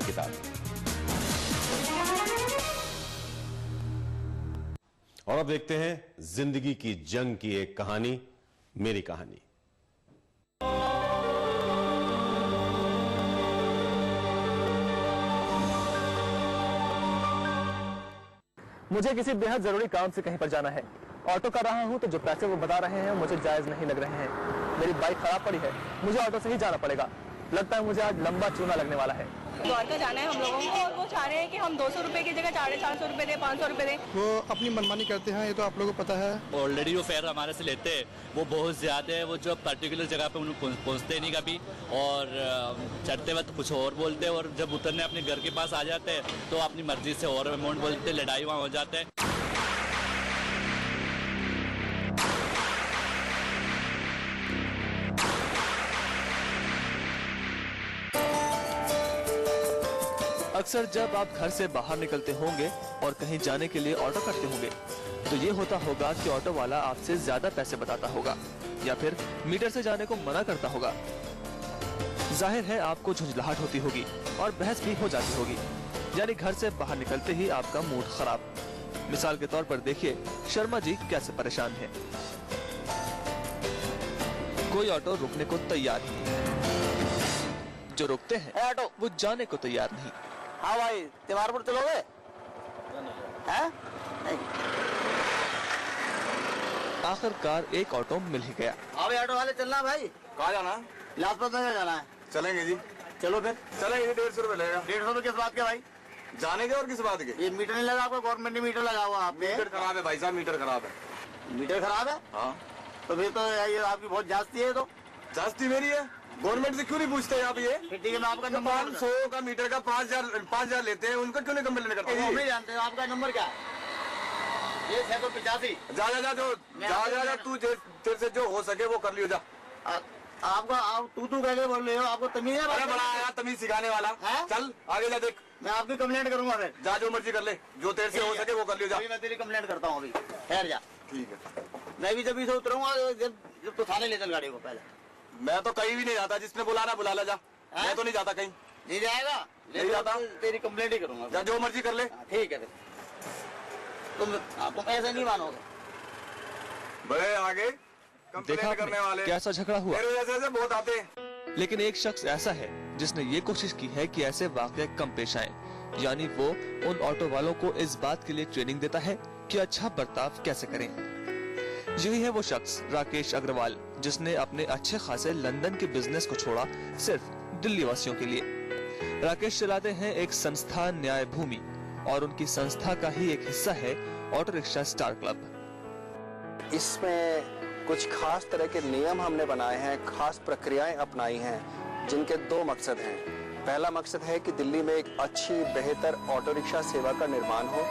किताब। और अब देखते हैं जिंदगी की जंग की एक कहानी, मेरी कहानी। मुझे किसी बेहद जरूरी काम से कहीं पर जाना है। ऑटो कर रहा हूं तो जो पैसे वो बता रहे हैं मुझे जायज नहीं लग रहे हैं। मेरी बाइक खराब पड़ी है, मुझे ऑटो से ही जाना पड़ेगा। लगता है मुझे आज लंबा चूना लगने वाला है। द्वारका जाना है हम लोगों को और वो चाह रहे हैं कि हम 200 रुपए की जगह 450 रुपए दें, 500 रुपए दें। वो अपनी मनमानी करते हैं, ये तो आप लोगों को पता है। ऑलरेडी वो फेयर हमारे से लेते हैं वो बहुत ज़्यादा है। वो जो पर्टिकुलर जगह पे उन्हें पहुंचते नहीं कभी, और चढ़ते वक्त कुछ और बोलते हैं, और जब उतरने अपने घर के पास आ जाते हैं तो अपनी मर्जी से और अमाउंट बोलते हैं, लड़ाई वहाँ हो जाते हैं। अक्सर जब आप घर से बाहर निकलते होंगे और कहीं जाने के लिए ऑटो करते होंगे तो ये होता होगा कि ऑटो वाला आपसे ज्यादा पैसे बताता होगा या फिर मीटर से जाने को मना करता होगा। जाहिर है आपको झुंझलाहट होती होगी और बहस भी हो जाती होगी, यानी घर से बाहर निकलते ही आपका मूड खराब। मिसाल के तौर पर देखिए शर्मा जी कैसे परेशान हैं। कोई ऑटो रुकने को तैयार नहीं, जो रुकते हैं ऑटो वो जाने को तैयार नहीं। हाँ भाई, तिवारपुर चलोगे? हैं? नहीं। आखिरकार एक ऑटो मिल ही गया। भाई ऑटो वाले चलना भाई। कहाँ जाना? लाजपत नगर जाना है। चलेंगे जी। चलो फिर। चलेंगे, 150 रुपए लगेगा। 150 रुपए किस बात के भाई? जाने के और किस बात के? ये मीटर नहीं लगा आपको? गवर्नमेंट ने मीटर लगा हुआ आप मीटर खराब है भाई साहब, मीटर खराब है। मीटर खराब है? हाँ। तो फिर तो ये आपकी बहुत जास्ती है। तो जास्ती मेरी है, गवर्नमेंट से क्यों नहीं पूछते आप? ये ठीक है, मैं आपका नंबर 500 का मीटर का 5000 लेते हैं, उनका क्यों नहीं कंप्लेन करते? हम नहीं जानते। आपका नंबर क्या है? ये 685। जा तू तेरे से जो हो सके वो कर लियो। जा आपको आप तू कहके बोल रहे हो, आपको तमीज है? अरे बड़ा आया तमीज सिखाने वाला है? चल आगे जा, देख मैं आपकी कंप्लेंट करूंगा फिर। जा, जो मर्जी कर ले, जो तेरे से हो सके वो कर लियो। जा, मैं तेरी कंप्लेंट करता हूँ अभी। ठहर जा। ठीक है, मैं भी जब से उतरूंगा जब तो थाने ले चल गाड़ी को। पहले मैं तो कहीं भी नहीं जाता, जिसने बुलाना बुला ला। जा, मैं तो नहीं जाता कहीं। नहीं जाएगा? नहीं जाता, तेरी कंप्लेंट ही करूंगा। जा, जो मर्जी कर ले। ठीक है फिर। तुम ऐसे नहीं मानोगे। बड़े आगे देखा करने वाले कैसा झगड़ा हुआ। ऐसे बहुत आते हैं। लेकिन एक शख्स ऐसा है जिसने ये कोशिश की है कि ऐसे वाकये कम पेश आए, यानी वो उन ऑटो वालों को इस बात के लिए ट्रेनिंग देता है कि अच्छा बर्ताव कैसे करें। यही है वो शख्स राकेश अग्रवाल, जिसने अपने अच्छे खासे लंदन के बिजनेस को छोड़ा सिर्फ दिल्ली वासियों के लिए। राकेश चलाते हैं एक संस्था न्याय भूमि, और उनकी संस्था का ही एक हिस्सा है ऑटो रिक्शा स्टार क्लब। इसमें कुछ खास तरह के नियम हमने बनाए हैं, खास प्रक्रियाएं अपनाई हैं, जिनके दो मकसद हैं। पहला मकसद है कि दिल्ली में एक अच्छी बेहतर ऑटो रिक्शा सेवा का निर्माण हो,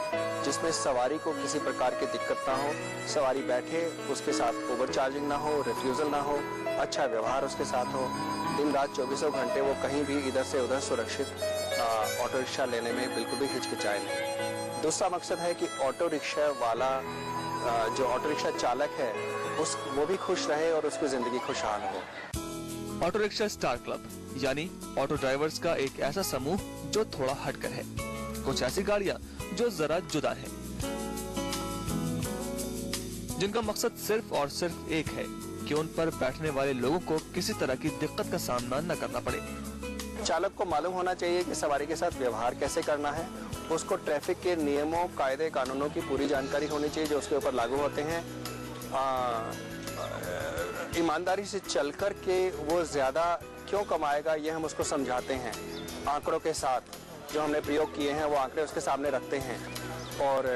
जिसमें सवारी को किसी प्रकार की दिक्कत ना हो, सवारी बैठे उसके साथ ओवर चार्जिंग ना हो, रिफ्यूजल ना हो, अच्छा व्यवहार उसके साथ हो, दिन रात 24 घंटे वो कहीं भी इधर से उधर सुरक्षित ऑटो रिक्शा लेने में बिल्कुल भी हिचकिचाए नहीं। दूसरा मकसद है कि ऑटो रिक्शा वाला जो ऑटो रिक्शा चालक है वो भी खुश रहे और उसकी जिंदगी खुशहाल हो। ऑटो रिक्शा स्टार क्लब यानी ऑटो ड्राइवर्स का एक ऐसा समूह जो थोड़ा हटकर है। कुछ ऐसी गाड़ियां जो जरा जुदा है, जिनका मकसद सिर्फ और सिर्फ एक है कि उन पर बैठने वाले लोगों को किसी तरह की दिक्कत का सामना न करना पड़े। चालक को मालूम होना चाहिए कि सवारी के साथ व्यवहार कैसे करना है, उसको ट्रैफिक के नियमों कायदे कानूनों की पूरी जानकारी होनी चाहिए जो उसके ऊपर लागू होते हैं। ईमानदारी से चलकर के वो ज्यादा क्यों कमाएगा ये हम उसको समझाते हैं। आंकड़ों के साथ जो हमने प्रयोग किए हैं वो आंकड़े उसके सामने रखते हैं, और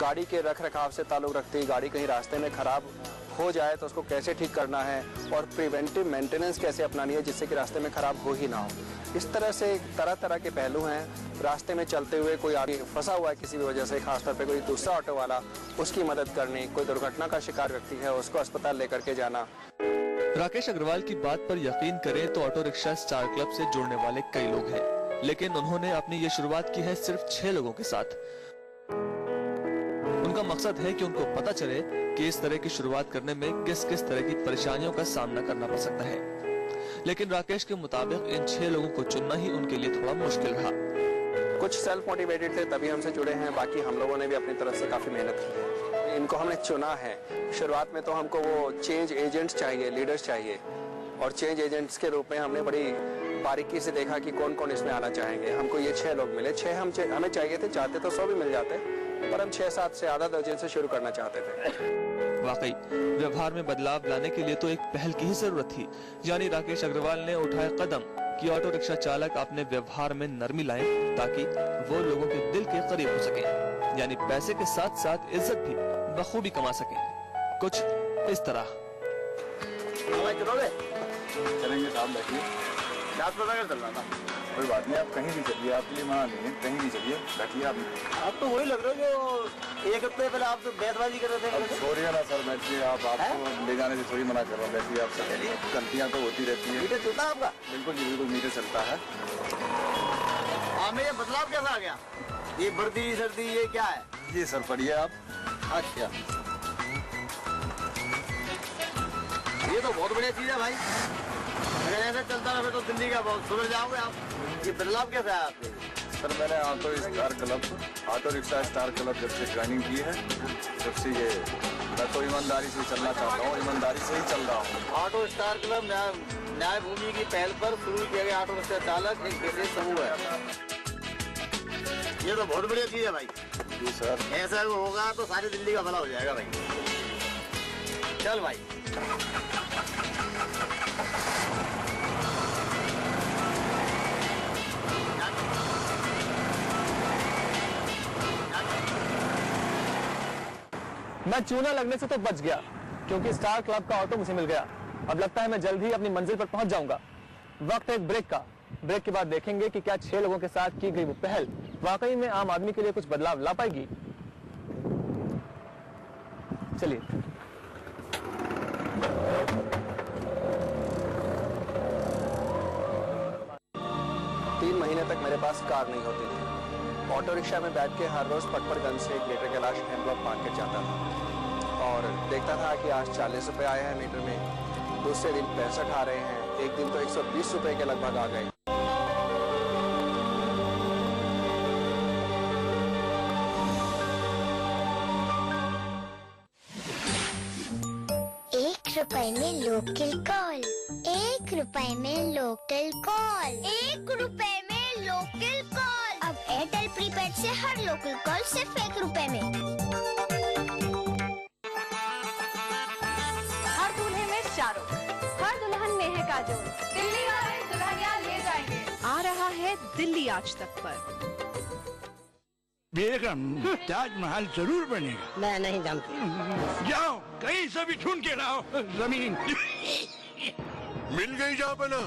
गाड़ी के रख रखाव से ताल्लुक रखती है। गाड़ी कहीं रास्ते में खराब हो जाए तो उसको कैसे ठीक करना है, और प्रिवेंटिव मेंटेनेंस कैसे अपनानी है जिससे कि रास्ते में खराब हो ही ना हो। इस तरह से तरह तरह के पहलू हैं। रास्ते में चलते हुए कोई आदमी फंसा हुआ है किसी भी वजह से, खासतौर पे कोई दूसरा ऑटो वाला, उसकी मदद करनी, कोई दुर्घटना का शिकार व्यक्ति है उसको अस्पताल लेकर के जाना। राकेश अग्रवाल की बात पर यकीन करें तो ऑटो रिक्शा स्टार क्लब से जुड़ने वाले कई लोग हैं, लेकिन उन्होंने अपनी ये शुरुआत की है सिर्फ 6 लोगों के साथ। उनका मकसद है कि उनको पता चले कि इस तरह की शुरुआत करने में किस किस तरह की परेशानियों का सामना करना पड़ सकता है। लेकिन राकेश के मुताबिक इन 6 लोगों को चुनना ही उनके लिए थोड़ा मुश्किल रहा। कुछ सेल्फ मोटिवेटेड थे तभी हमसे जुड़े हैं, बाकी हम लोगों ने भी अपनी तरफ से काफ़ी मेहनत की है। इनको हमने चुना है। शुरुआत में तो हमको वो चेंज एजेंट्स चाहिए, लीडर्स चाहिए, और चेंज एजेंट्स के रूप में हमने बड़ी बारीकी से देखा कि कौन कौन इसमें आना चाहेंगे। हमको ये 6 लोग मिले। 6 हमें चाहिए थे, चाहते तो 100 भी मिल जाते, पर हम 6-7 से आधा दर्जन से शुरू करना चाहते थे। वाकई व्यवहार में बदलाव लाने के लिए तो एक पहल की ही जरूरत थी। यानी राकेश अग्रवाल ने उठाया कदम कि ऑटो रिक्शा चालक अपने व्यवहार में नरमी लाएं ताकि वो लोगों के दिल के करीब हो सके, यानी पैसे के साथ साथ इज्जत भी बखूबी कमा सके। कुछ इस तरह। चलेंगे साहब, बैठिए। चल रहा था, कोई बात नहीं, आप कहीं भी चलिए, आपके लिए मना नहीं है, कहीं भी चलिए, बैठिए आप तो वही लग रहा है जो 1 हफ्ते पहले आप तो बैतबाजी कर रहे थे। छोड़िए ना सर, बैठिए आप, आपको ले जाने से थोड़ी मना कर रहा हूँ, बैठिए आप सर। गलतियाँ तो होती रहती है। मीटर चलता है आपका? बिल्कुल जी, बिल्कुल मीटर चलता है। में ये बदलाव कैसा आ गया? ये वर्दी सर्दी ये क्या है? जी सर, पढ़िए आप। अच्छा, ये तो बहुत बढ़िया चीज है भाई। अगर ऐसा चलता रहे तो दिल्ली का बहुत सुधर जाओगे आप। ये बदलाव कैसा है आपके? सर मैंने ऑटो रिक्शा स्टार क्लब जब से ज्वाइनिंग की है, जब से ये मैं तो ईमानदारी से चलना चाहता हूँ, ईमानदारी से ही चल रहा हूँ। ऑटो स्टार क्लब न्याय भूमि की पहल पर शुरू किया गया ऑटो रिक्शा चालक एक विशेष समूह है। ये तो बहुत बढ़िया चीज है भाई। जी सर। ऐसा होगा तो सारी दिल्ली का भला हो जाएगा भाई। चल भाई। मैं चूना लगने से तो बच गया, क्योंकि स्टार क्लब का ऑटो मुझे मिल गया। अब लगता है मैं जल्द ही अपनी मंजिल पर पहुंच जाऊंगा। वक्त है एक ब्रेक का। ब्रेक के बाद देखेंगे कि क्या 6 लोगों के साथ की गई वो पहल वाकई में आम आदमी के लिए कुछ बदलाव ला पाएगी। चलिए। तीन महीने तक मेरे पास कार नहीं होती थी। ऑटो रिक्शा में बैठ के हर रोज पटपरगंज से 1 Greater Kailash M block market जाता था और देखता था कि आज 40 रुपए आए हैं मीटर में, दूसरे दिन 65 आ रहे हैं, एक दिन तो 120 रुपए के लगभग आ गए। ₹1 में लोकल कॉल, ₹1 में लोकल कॉल, ₹1 में लोकल कॉल। अब एयरटेल प्रीपेड से हर लोकल कॉल सिर्फ ₹1 में। हर दूल्हे में चारों, हर दुल्हन में है काजोल। दिल्ली वाले दुल्हनिया ले जाएंगे। आ रहा है दिल्ली आज तक पर। बेगम, ताजमहल जरूर बनेगा। मैं नहीं जानती। जाओ कहीं से भी ढूंढ के लाओ जमीन। मिल गई जहाँ पना।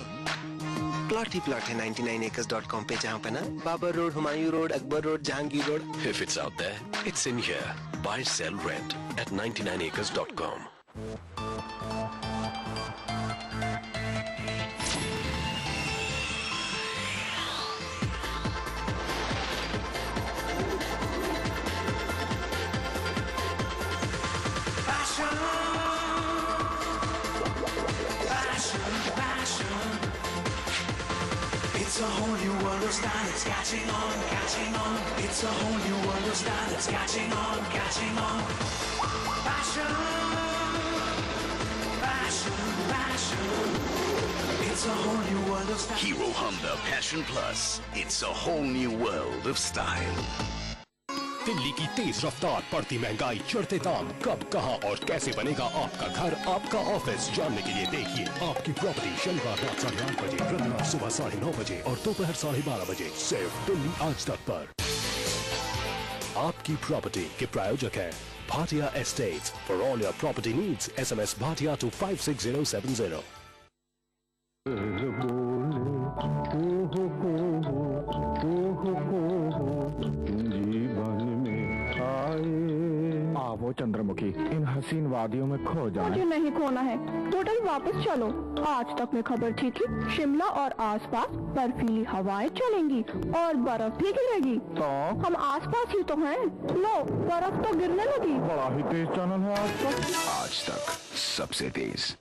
प्लॉट ही प्लॉट है 99acres.com पे, जहाँ पना Babar road, Humayun road, Akbar road, Jahangir road. If it's out there, it's in here. Buy, sell, rent at 99acres.com. It's a whole new world of style, it's catching on, catching on. It's a whole new world of style, it's catching on, catching on. Fashion, fashion, fashion. It's a whole new world of style. Hero Honda Passion Plus. It's a whole new world of style. Delhi की तेज रफ्तार, बढ़ती महंगाई, चढ़ते दाम, कब कहां और कैसे बनेगा आपका घर, आपका ऑफिस, जानने के लिए देखिए आपकी प्रॉपर्टी शनिवार रात 8:30 बजे, रविवार सुबह 9:30 बजे और दोपहर 12:30 बजे, सिर्फ दिल्ली आज तक पर। आपकी प्रॉपर्टी के प्रायोजक है Bhatia estates. For all your property needs SMS Bhatia to 56070। वो चंद्रमुखी, इन हसीन वादियों में खो जाए। मुझे नहीं खोना है, टोटल वापस चलो। आज तक में खबर थी कि शिमला और आसपास बर्फीली हवाएं चलेंगी और बर्फ भी गिरेगी। तो हम आसपास ही तो हैं। लो, बर्फ तो गिरने लगी। बड़ा ही तेज चैनल है आज तक। आज तक सबसे तेज।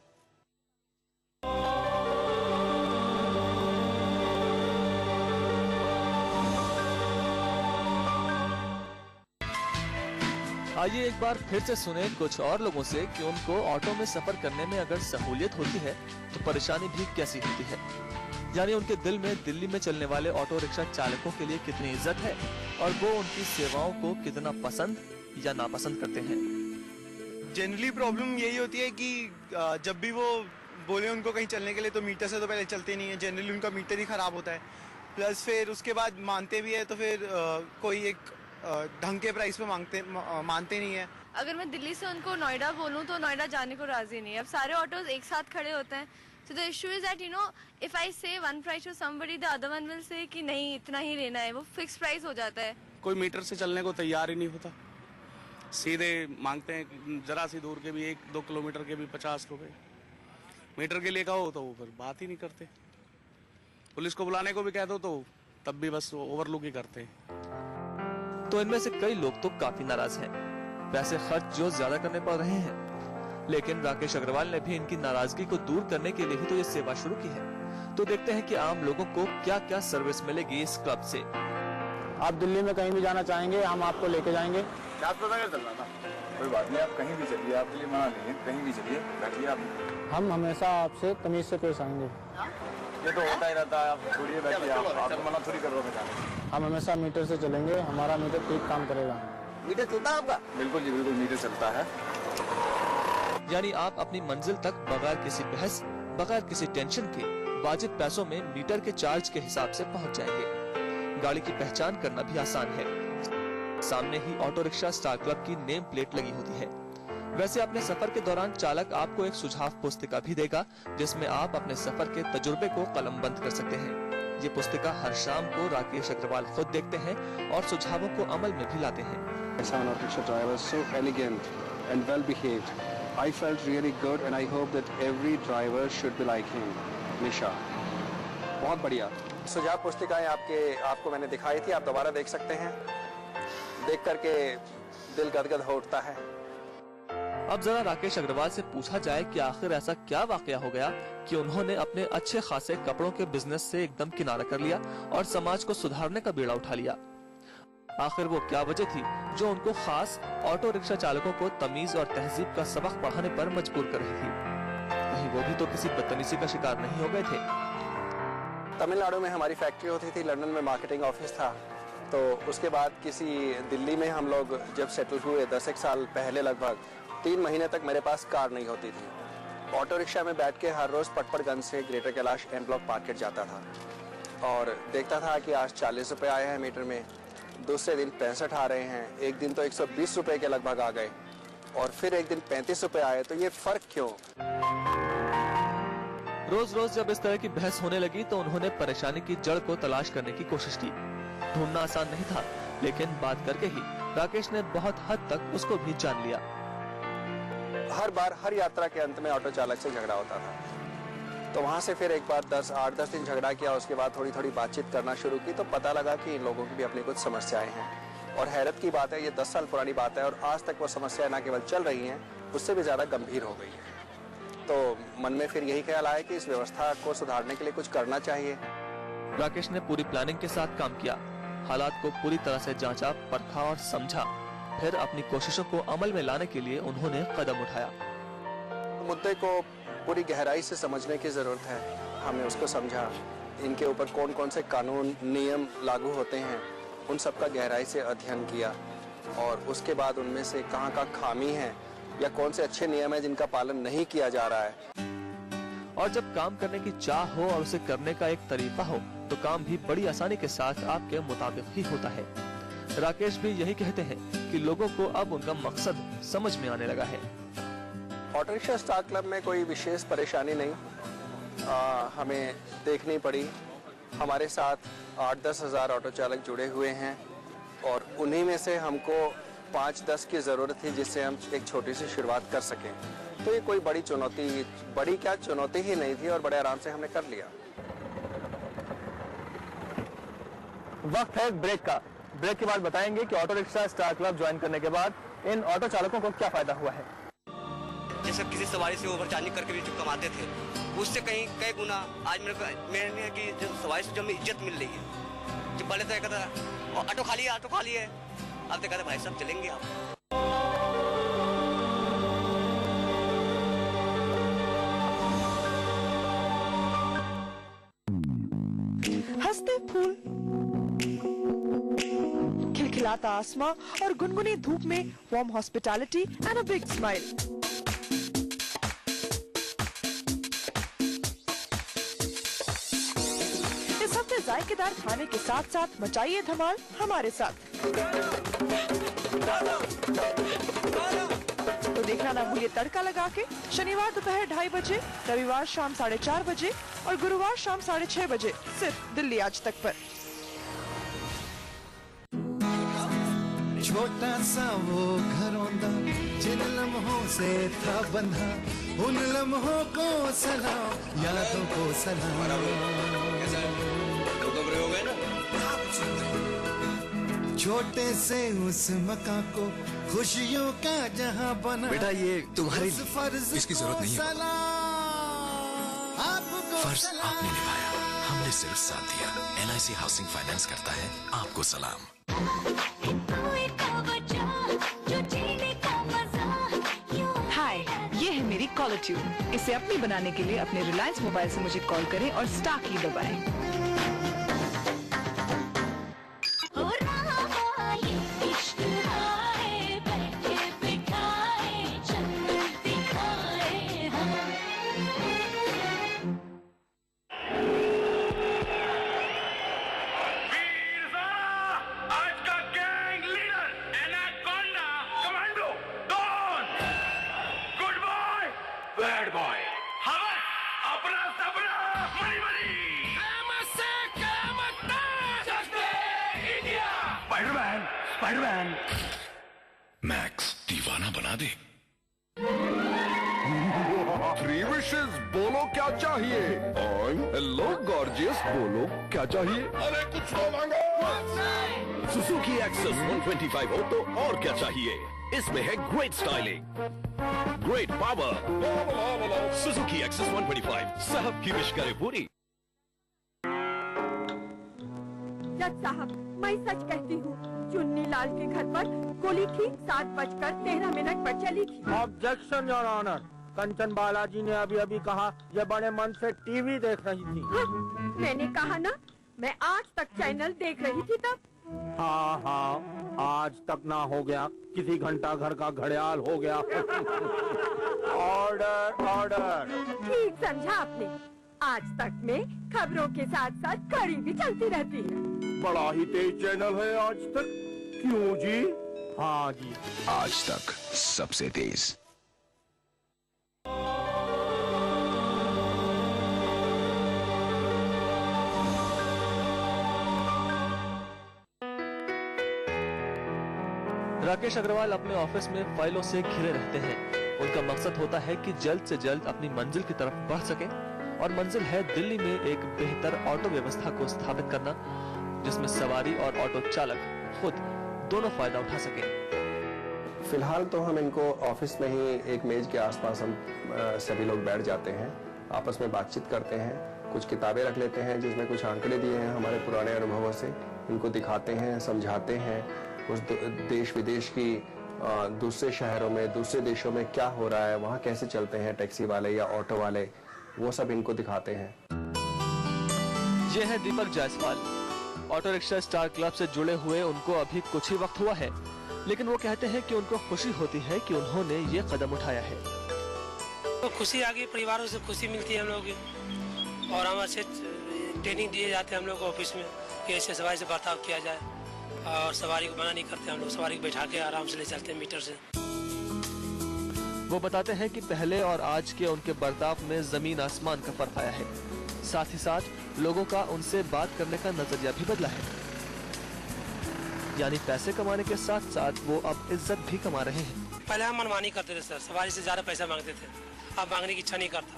आइए एक बार फिर से सुने कुछ और लोगों से कि उनको ऑटो में सफर करने में अगर सहूलियत होती है तो परेशानी भी कैसी होती है, यानी उनके दिल में दिल्ली में चलने वाले ऑटो रिक्शा चालकों के लिए कितनी इज्जत है और वो उनकी सेवाओं को कितना पसंद या नापसंद करते हैं। जनरली प्रॉब्लम यही होती है कि जब भी वो बोले उनको कहीं चलने के लिए तो मीटर से तो पहले चलते नहीं है, जनरली उनका मीटर ही खराब होता है, प्लस फिर उसके बाद मानते भी है तो फिर कोई एक ढंग के प्राइस पे मानते नहीं है। अगर मैं दिल्ली से उनको नोएडा बोलूं तो नोएडा जाने को राजी नहीं है। अब सारे ऑटोज एक साथ खड़े होते हैं, so the issue is that if I say one price to somebody, the other one will say कि नहीं इतना ही लेना है, वो फिक्स प्राइस हो जाता है। कोई मीटर से चलने को तैयार ही नहीं होता, सीधे मांगते हैं जरा सी दूर के भी 1-2 किलोमीटर के भी 50 रुपए। मीटर के लिए कहो तो वो फिर बात ही नहीं करते, पुलिस को बुलाने को भी कह दो तो तब भी बस ओवरलुक ही करते हैं। तो इनमें से कई लोग तो काफी नाराज हैं, पैसे खर्च जो ज्यादा करने पड़ रहे हैं, लेकिन राकेश अग्रवाल ने भी इनकी नाराजगी को दूर करने के लिए ही तो ये सेवा शुरू की है। तो देखते हैं कि आम लोगों को क्या क्या सर्विस मिलेगी इस क्लब से। आप दिल्ली में कहीं भी जाना चाहेंगे हम आपको लेके जाएंगे। क्या पता क्या चल रहा था, कोई बात नहीं, आप कहीं भी चलिए, आपके लिए मना नहीं है, कहीं भी चलिए, बैठिए आप। हम हमेशा आपसे तमीज से पेश आएंगे। ये तो होता ही रहता है, आप छोड़िए, बैठिए, आप मना थोड़ी कर रहे हो जाने। हम हमेशा मीटर से चलेंगे, हमारा मीटर ठीक काम करेगा। मीटर चलता है आपका? बिल्कुल जी बिल्कुल, मीटर चलता है। यानी आप अपनी मंजिल तक बगैर किसी बहस, बगैर किसी टेंशन के वाजिब पैसों में मीटर के चार्ज के हिसाब से पहुंच जाएंगे। गाड़ी की पहचान करना भी आसान है, सामने ही ऑटो रिक्शा स्टार क्लब की नेम प्लेट लगी होती है। वैसे अपने सफर के दौरान चालक आपको एक सुझाव पुस्तिका भी देगा, जिसमें आप अपने सफर के तजुर्बे को कलमबंद कर सकते हैं। ये पुस्तिका हर शाम को राकेश अग्रवाल खुद देखते हैं और सुझावों को अमल में भी लाते हैं। An auto rickshaw driver so elegant and well behaved. I felt really good and I hope that every driver should be like him. निशा, बहुत बढ़िया। सुझाव पुस्तिकाएं आपको मैंने दिखाई थी, आप दोबारा देख सकते हैं। देख करके दिल गदगद हो उठता है। अब जरा राकेश अग्रवाल से पूछा जाए कि आखिर ऐसा क्या वाकया हो गया कि उन्होंने अपने अच्छे खासे कपड़ों के बिजनेस से एकदम किनारा कर लिया और समाज को सुधारने का बीड़ा उठा लिया। आखिर वो क्या वजह थी जो उनको खास ऑटो रिक्शा चालकों को तमीज और तहजीब का सबक पढ़ाने पर मजबूर कर रही थी? कहीं वो भी तो किसी बदतमीजी का शिकार नहीं हो गए थे? तमिलनाडु में हमारी फैक्ट्री होती थी, लंदन में मार्केटिंग ऑफिस था। तो उसके बाद दिल्ली में हम लोग जब सेटल हुए 10 साल पहले, लगभग 3 महीने तक मेरे पास कार नहीं होती थी। ऑटो रिक्शा में बैठ के हर रोज पटपड़गंज से Greater Kailash N block market जाता था और देखता था कि आज 40 रुपए आए हैं मीटर में, दूसरे दिन 65 आ रहे हैं, एक दिन तो 120 रुपए के लगभग आ गए और फिर एक दिन 35 रुपए आए। तो ये फर्क क्यों? रोज रोज जब इस तरह की बहस होने लगी तो उन्होंने परेशानी की जड़ को तलाश करने की कोशिश की। ढूंढना आसान नहीं था, लेकिन बात करके ही राकेश ने बहुत हद तक उसको भी जान लिया। हर बार हर यात्रा के अंत में ऑटो चालक से झगड़ा होता था। तो वहां से फिर एक बार 8-10 दिन झगड़ा किया, उसके बाद थोड़ी थोड़ी बातचीत करना शुरू की तो पता लगा कि इन लोगों की भी अपनी कुछ समस्याएं हैं। और हैरत की बात है, ये 10 साल पुरानी बात है और आज तक वो समस्याएं न केवल चल रही हैं, उससे भी ज्यादा गंभीर हो गई है। तो मन में फिर यही ख्याल आया कि इस व्यवस्था को सुधारने के लिए कुछ करना चाहिए। राकेश ने पूरी प्लानिंग के साथ काम किया, हालात को पूरी तरह से जांचा, परखा और समझा। फिर अपनी कोशिशों को अमल में लाने के लिए उन्होंने कदम उठाया। मुद्दे को पूरी गहराई से समझने की जरूरत है। हमने उसको समझा, इनके ऊपर कौन कौन से कानून नियम लागू होते हैं, उन सब का गहराई से अध्ययन किया और उसके बाद उनमें से कहाँ का खामी है या कौन से अच्छे नियम है जिनका पालन नहीं किया जा रहा है। और जब काम करने की चाह हो और उसे करने का एक तरीका हो तो काम भी बड़ी आसानी के साथ आपके मुताबिक ही होता है। राकेश भी यही कहते हैं कि लोगों को अब उनका मकसद समझ में आने लगा है। ऑटो रिक्शा स्टार क्लब में कोई विशेष परेशानी नहीं हमें देखनी पड़ी। हमारे साथ 8-10 हज़ार ऑटो चालक जुड़े हुए हैं और उन्हीं में से हमको 5-10 की ज़रूरत थी जिससे हम एक छोटी सी शुरुआत कर सकें। तो ये कोई बड़ी चुनौती ही नहीं थी और बड़े आराम से हमने कर लिया। वक्त है ब्रेक का। ब्रेक के बाद बताएंगे कि auto rickshaw star club join करने के बाद इन ऑटो चालकों को क्या फायदा हुआ है। जैसे किसी सवारी से ओवरचार्जिंग करके भी जो कमाते थे उससे कई गुना आज मेरे की जो सवारी से जो हमें इज्जत मिल रही है। जो पहले तो कहता ऑटो खाली है, अब तो कहते भाई साहब चलेंगे आप। खिलखिलाता आसमां और गुनगुनी धूप में warm hospitality and a big smile. इस हफ्ते जायकेदार खाने के साथ साथ मचाइए धमाल हमारे साथ। तो देखना ना भूलिए तड़का लगा के, शनिवार दोपहर 2:30 बजे, रविवार शाम 4:30 बजे और गुरुवार शाम 6:30 बजे, सिर्फ दिल्ली आज तक पर। छोटा सा वो घरौंदा जिन लम्हों से था बंधा, उन लम्हों को सलाम, यादों को सलाम। छोटे से उस मकान को खुशियों का जहां बना, बेटा ये तुम्हारे इसकी जरूरत नहीं है। फर्ज आपने निभाया, हमने सिर्फ साथ दिया। LIC हाउसिंग फाइनेंस करता है आपको सलाम। हाय, ये है मेरी कॉलर ट्यून। इसे अपनी बनाने के लिए अपने रिलायंस मोबाइल से मुझे कॉल करें और स्टार की दबाएं। स्पाइडरमैन मैक्स दीवाना बना दे। 3 विशेस बोलो क्या चाहिए। हेलो गॉर्जियस बोलो क्या चाहिए। अरे कुछ तो मांगो। सुजुकी एक्सेस 125 हो तो और क्या चाहिए। इसमें है great styling, great power. Suzuki Access 125 साहब की विश करे पूरी। जज साहब, मैं सच कहती हूँ, चुन्नी लाल के घर पर गोली ठीक 7:13 पर चली थी। Objection your honour. Kanchan Balaji ने अभी अभी कहा ये बड़े मन से टीवी देख रही थी। हाँ, मैंने कहा ना, मैं आज तक चैनल देख रही थी तब। हाँ हाँ, आज तक ना हो गया, किसी घंटा घर का घड़ियाल हो गया। Order order. ठीक समझा आपने। आज तक में खबरों के साथ साथ कड़ी भी चलती रहती है। बड़ा ही तेज चैनल है आज तक। क्यों जी? हाँ जी, आज तक सबसे तेज। राकेश अग्रवाल अपने ऑफिस में फाइलों से घिरे रहते हैं। उनका मकसद होता है कि जल्द से जल्द अपनी मंजिल की तरफ बढ़ सके, और मंजिल है दिल्ली में एक बेहतर ऑटो व्यवस्था को स्थापित करना, जिसमें सवारी और ऑटो चालक खुद दोनों फायदा उठा सके। फिलहाल तो हम इनको ऑफिस में ही एक मेज के आसपास हम सभी लोग बैठ जाते हैं, आपस में बातचीत करते हैं, कुछ किताबें रख लेते हैं जिसमें कुछ आंकड़े दिए हैं हमारे पुराने अनुभवों से, इनको दिखाते हैं, समझाते हैं उस देश विदेश की दूसरे शहरों में, दूसरे देशों में क्या हो रहा है, वहाँ कैसे चलते हैं टैक्सी वाले या ऑटो वाले, वो सब इनको दिखाते हैं। ये है Deepak Jaiswal, auto rickshaw star club से जुड़े हुए उनको अभी कुछ ही वक्त हुआ है, लेकिन वो कहते हैं कि उनको खुशी होती है कि उन्होंने ये कदम उठाया है। तो खुशी आ गई, परिवारों से खुशी मिलती है हम लोग की, और हमारे से ट्रेनिंग दिए जाते हैं हम लोग ऑफिस में कि ऐसे सवारी से बर्ताव किया जाए, और सवारी को मना नहीं करते हम लोग, सवारी को बैठा के आराम से ले चलते हैं मीटर से। वो बताते हैं कि पहले और आज के उनके बर्ताव में जमीन आसमान का फर्क आया है, साथ ही साथ लोगों का उनसे बात करने का नजरिया भी बदला है। यानी पैसे कमाने के साथ साथ वो अब इज्जत भी कमा रहे हैं। पहले हम मनमानी करते थे सर, सवारी से ज्यादा पैसा मांगते थे, अब मांगने की इच्छा नहीं करता।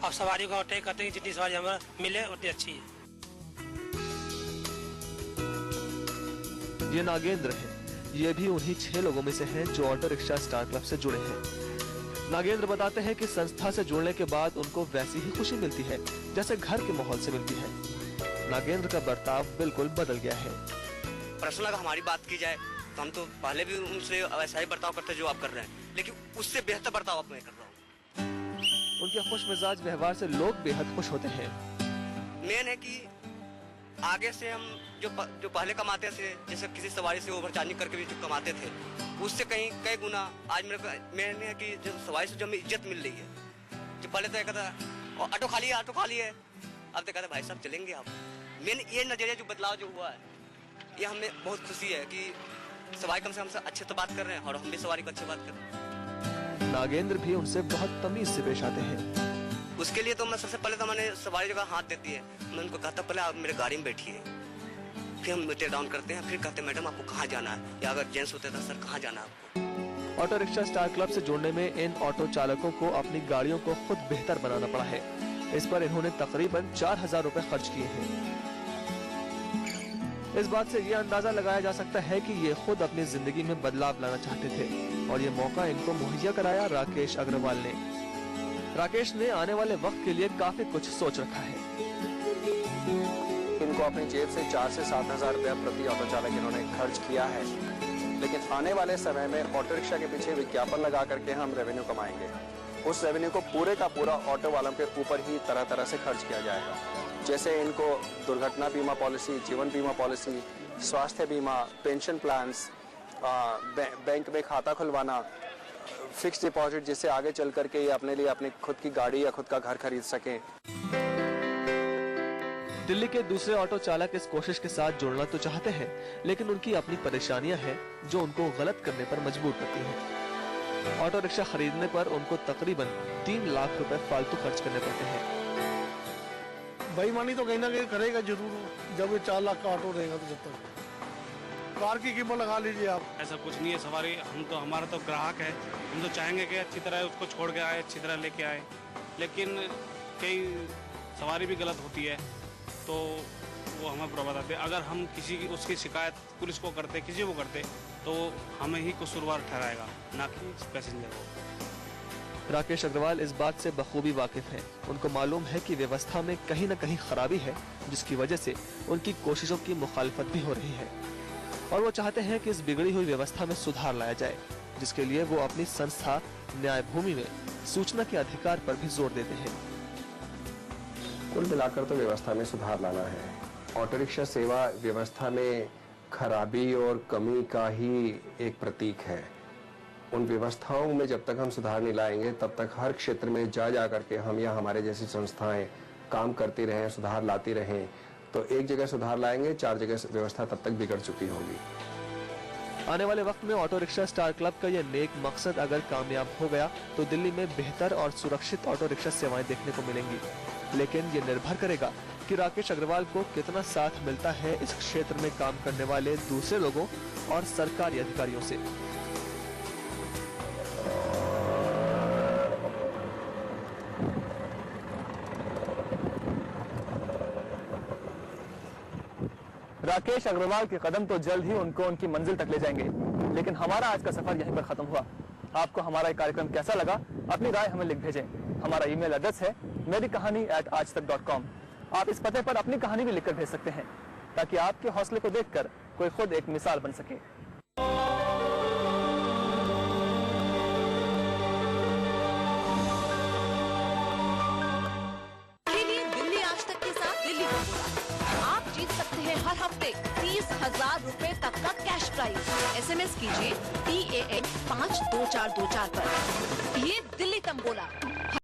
अब सवारी को तय करते हैं जितनी सवारी हमें मिले उतनी अच्छी है। ये नागेंद्र है, ये भी उन्हीं 6 लोगों में से हैं जो ऑटो रिक्शा स्टार क्लब से जुड़े हैं। नागेंद्र बताते हैं कि संस्था से जुड़ने के बाद उनको वैसी ही खुशी मिलती है जैसे घर के माहौल से मिलती है। नागेंद्र का बर्ताव बिल्कुल बदल गया है। पर्सनल अगर हमारी बात की जाए तो हम तो पहले भी उनसे वैसा ही बर्ताव करते जो आप कर रहे हैं, लेकिन उससे बेहतर बर्ताव अब मैं कर रहा हूँ। उनके खुश मिजाज व्यवहार से लोग बेहद खुश होते हैं। मेन है कि आगे से हम जो पहले कमाते थे, जैसे किसी सवारी से ओवर चार्जिंग करके भी जो कमाते थे, उससे कई गुना आज मैंने कि जो सवारी से जो हमें इज्जत मिल रही है। जो पहले तो कहता ऑटो खाली है, अब तो कहता भाई साहब चलेंगे आप। मेन ये नजरिया जो बदलाव जो हुआ है, ये हमें बहुत खुशी है कि सवारी कम से कम अच्छे तो बात कर रहे हैं और हम भी सवारी को अच्छी बात कर रहे हैं। नागेंद्र भी उनसे बहुत तमीज से पेश आते हैं। उसके लिए तो मैं सबसे पहले तो मैंने सवारी जगह हाथ देती है, मैं उनको कहता पहले आप मेरे गाड़ी में बैठिए, फिर हम मीटर डाउन करते हैं, फिर कहते मैडम आपको कहाँ जाना है, या अगर जेंट्स होते तो सर कहाँ जाना है आपको। ऑटो रिक्शा स्टार क्लब से जुड़ने में इन ऑटो चालकों को अपनी गाड़ियों को खुद बेहतर बनाना पड़ा है। इस पर इन्होंने तकरीबन 4000 रुपए खर्च किए हैं। इस बात से ये अंदाजा लगाया जा सकता है कि ये खुद अपनी जिंदगी में बदलाव लाना चाहते थे और ये मौका इनको मुहैया कराया राकेश अग्रवाल ने। राकेश ने आने वाले वक्त के लिए काफी कुछ सोच रखा है। इनको अपनी जेब से 4 से 7 हजार रुपया प्रति ऑटो चालक इन्होंने खर्च किया है, लेकिन आने वाले समय में ऑटो रिक्शा के पीछे विज्ञापन लगा करके हम रेवेन्यू कमाएंगे। उस रेवेन्यू को पूरे का पूरा ऑटो वालों के ऊपर ही तरह तरह से खर्च किया जाएगा। जैसे इनको दुर्घटना बीमा पॉलिसी, जीवन बीमा पॉलिसी, स्वास्थ्य बीमा, पेंशन प्लान्स, बैंक में खाता खुलवाना, फिक्स डिपॉजिट, जिससे आगे चल करके ये अपने लिए अपनी खुद की गाड़ी या खुद का घर खरीद सकें। दिल्ली के दूसरे ऑटो चालक इस कोशिश के साथ जुड़ना तो चाहते हैं, लेकिन उनकी अपनी परेशानियां हैं जो उनको गलत करने पर मजबूर करती हैं। ऑटो रिक्शा खरीदने पर उनको तकरीबन 3 लाख रुपए फालतू खर्च करने पड़ते हैं। बेईमानी तो कहीं ना कहीं करेगा जरूर, जब ये 4 लाख का ऑटो रहेगा तो। जब तक कार की कीमत लगा लीजिए आप। ऐसा कुछ नहीं है, सवारी हमारा तो ग्राहक है, हम तो चाहेंगे कि अच्छी तरह उसको छोड़ के आए, अच्छी तरह लेके आए, लेकिन कई सवारी भी गलत होती है तो वो हमें बुरा बताते हैं। अगर हम उसकी शिकायत पुलिस को करते, किसी को करते, तो हमें ही कसूरवार ठहराएगा, ना कि पैसेंजर को। राकेश अग्रवाल इस बात से बखूबी वाकिफ हैं। उनको मालूम है कि व्यवस्था में कहीं न कहीं खराबी है, जिसकी वजह से उनकी कोशिशों की मुखालफत भी हो रही है और वो चाहते हैं कि इस बिगड़ी हुई व्यवस्था में सुधार लाया जाए, जिसके लिए वो अपनी संस्था न्याय भूमि में सूचना के अधिकार पर भी जोर देते हैं। कुल मिलाकर तो व्यवस्था में सुधार लाना है। ऑटो रिक्शा सेवा व्यवस्था में खराबी और कमी का ही एक प्रतीक है। उन व्यवस्थाओं में जब तक हम सुधार नहीं लाएंगे, तब तक हर क्षेत्र में जा करके हम या हमारे जैसी संस्थाएं काम करती रहें, सुधार लाती रहें, तो एक जगह सुधार लाएंगे, 4 जगह व्यवस्था तब तक बिगड़ चुकी होगी। आने वाले वक्त में ऑटो रिक्शा स्टार क्लब का यह नेक मकसद अगर कामयाब हो गया तो दिल्ली में बेहतर और सुरक्षित ऑटो रिक्शा सेवाएं देखने को मिलेंगी, लेकिन ये निर्भर करेगा कि राकेश अग्रवाल को कितना साथ मिलता है इस क्षेत्र में काम करने वाले दूसरे लोगों और सरकारी अधिकारियों से। राकेश अग्रवाल के कदम तो जल्द ही उनको उनकी मंजिल तक ले जाएंगे, लेकिन हमारा आज का सफर यहीं पर खत्म हुआ। आपको हमारा ये कार्यक्रम कैसा लगा, अपनी राय हमें लिख भेजें। हमारा ईमेल एड्रेस है merikahani@aajtak.com। आप इस पते पर अपनी कहानी भी लिखकर भेज सकते हैं, ताकि आपके हौसले को देखकर कोई खुद एक मिसाल बन सके। दिल्ली आज तक के साथ दिल्ली आप जीत सकते हैं हर हफ्ते 30,000 रुपए तक का कैश प्राइज। SMS कीजिए TAN 52424 पर। ये दिल्ली तंबोला।